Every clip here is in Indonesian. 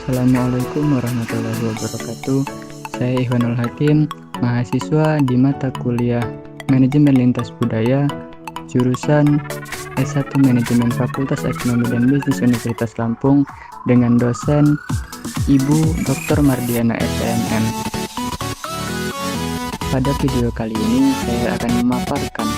Assalamualaikum warahmatullahi wabarakatuh. Saya Ihwanul Hakim, mahasiswa di mata kuliah Manajemen Lintas Budaya, jurusan S1 Manajemen Fakultas Ekonomi dan Bisnis Universitas Lampung dengan dosen Ibu Dr. Mardiana SNM. Pada video kali ini saya akan memaparkan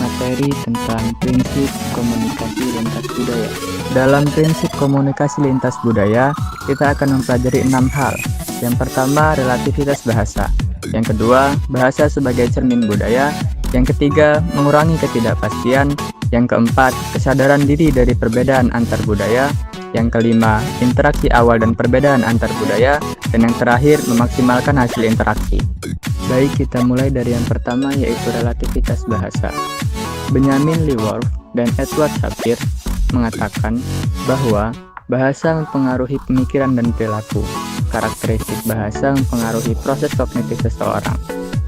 materi tentang prinsip komunikasi lintas budaya. Dalam prinsip komunikasi lintas budaya, kita akan mempelajari 6 hal. Yang pertama, relativitas bahasa. Yang kedua, bahasa sebagai cermin budaya. Yang ketiga, mengurangi ketidakpastian. Yang keempat, kesadaran diri dari perbedaan antar budaya. Yang kelima, interaksi awal dan perbedaan antar budaya. Dan yang terakhir, memaksimalkan hasil interaksi. Baik, kita mulai dari yang pertama, yaitu relativitas bahasa. Benjamin Lewolf dan Edward Sapir mengatakan bahwa bahasa mempengaruhi pemikiran dan perilaku. Karakteristik bahasa mempengaruhi proses kognitif seseorang.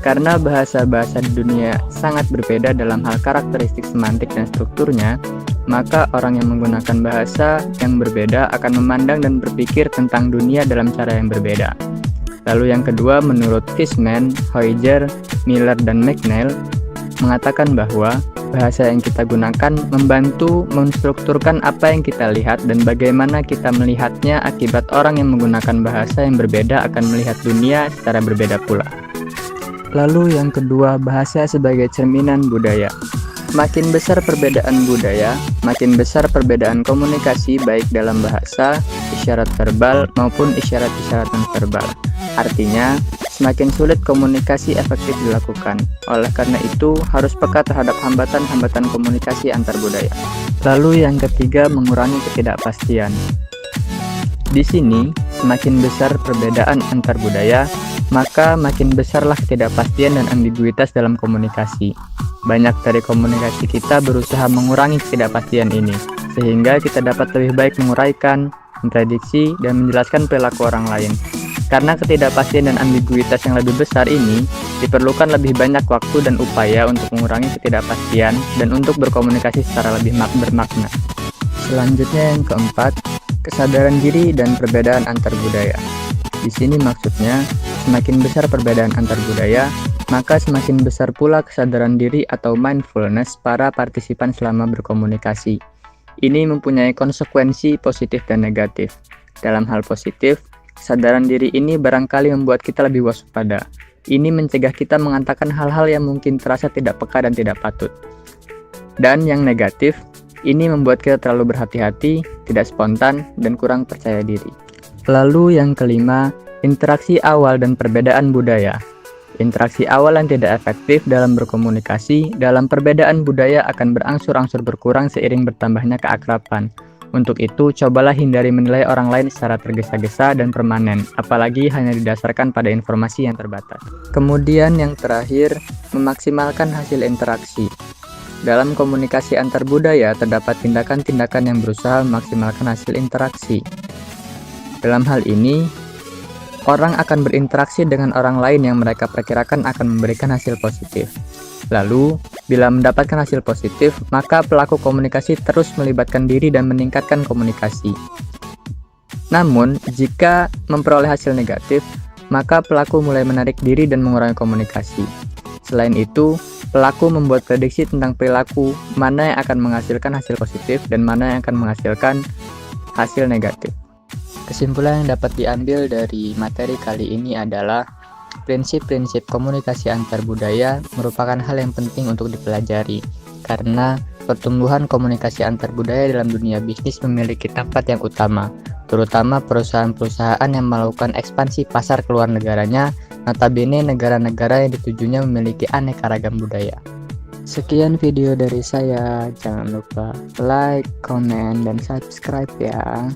Karena bahasa-bahasa di dunia sangat berbeda dalam hal karakteristik semantik dan strukturnya, maka orang yang menggunakan bahasa yang berbeda akan memandang dan berpikir tentang dunia dalam cara yang berbeda. Lalu yang kedua, menurut Fishman, Heuser, Miller, dan McNeil mengatakan bahwa bahasa yang kita gunakan membantu menstrukturkan apa yang kita lihat dan bagaimana kita melihatnya, akibat orang yang menggunakan bahasa yang berbeda akan melihat dunia secara berbeda pula. Lalu yang kedua, bahasa sebagai cerminan budaya. Makin besar perbedaan budaya, makin besar perbedaan komunikasi baik dalam bahasa, isyarat verbal maupun isyarat-isyarat non-verbal. Artinya, semakin sulit komunikasi efektif dilakukan. Oleh karena itu, harus peka terhadap hambatan-hambatan komunikasi antar budaya. Lalu yang ketiga, mengurangi ketidakpastian. Di sini, semakin besar perbedaan antar budaya, maka makin besarlah ketidakpastian dan ambiguitas dalam komunikasi. Banyak dari komunikasi kita berusaha mengurangi ketidakpastian ini, sehingga kita dapat lebih baik menguraikan, memprediksi, dan menjelaskan perilaku orang lain. Karena ketidakpastian dan ambiguitas yang lebih besar ini, diperlukan lebih banyak waktu dan upaya untuk mengurangi ketidakpastian dan untuk berkomunikasi secara lebih bermakna. Selanjutnya yang keempat, kesadaran diri dan perbedaan antar budaya. Di sini maksudnya, semakin besar perbedaan antar budaya, maka semakin besar pula kesadaran diri atau mindfulness para partisipan selama berkomunikasi. Ini mempunyai konsekuensi positif dan negatif. Dalam hal positif, kesadaran diri ini barangkali membuat kita lebih waspada. Ini mencegah kita mengatakan hal-hal yang mungkin terasa tidak peka dan tidak patut. Dan yang negatif, ini membuat kita terlalu berhati-hati, tidak spontan, dan kurang percaya diri. Lalu yang kelima, interaksi awal dan perbedaan budaya. Interaksi awal yang tidak efektif dalam berkomunikasi dalam perbedaan budaya akan berangsur-angsur berkurang seiring bertambahnya keakraban. Untuk itu, cobalah hindari menilai orang lain secara tergesa-gesa dan permanen, apalagi hanya didasarkan pada informasi yang terbatas. Kemudian yang terakhir, memaksimalkan hasil interaksi. Dalam komunikasi antar budaya, terdapat tindakan-tindakan yang berusaha memaksimalkan hasil interaksi. Dalam hal ini, orang akan berinteraksi dengan orang lain yang mereka perkirakan akan memberikan hasil positif. Lalu, bila mendapatkan hasil positif, maka pelaku komunikasi terus melibatkan diri dan meningkatkan komunikasi. Namun, jika memperoleh hasil negatif, maka pelaku mulai menarik diri dan mengurangi komunikasi. Selain itu, pelaku membuat prediksi tentang perilaku mana yang akan menghasilkan hasil positif dan mana yang akan menghasilkan hasil negatif. Kesimpulan yang dapat diambil dari materi kali ini adalah prinsip-prinsip komunikasi antar budaya merupakan hal yang penting untuk dipelajari, karena pertumbuhan komunikasi antar budaya dalam dunia bisnis memiliki tempat yang utama, terutama perusahaan-perusahaan yang melakukan ekspansi pasar ke luar negaranya, notabene negara-negara yang ditujunya memiliki aneka ragam budaya. Sekian video dari saya, jangan lupa like, comment, dan subscribe ya.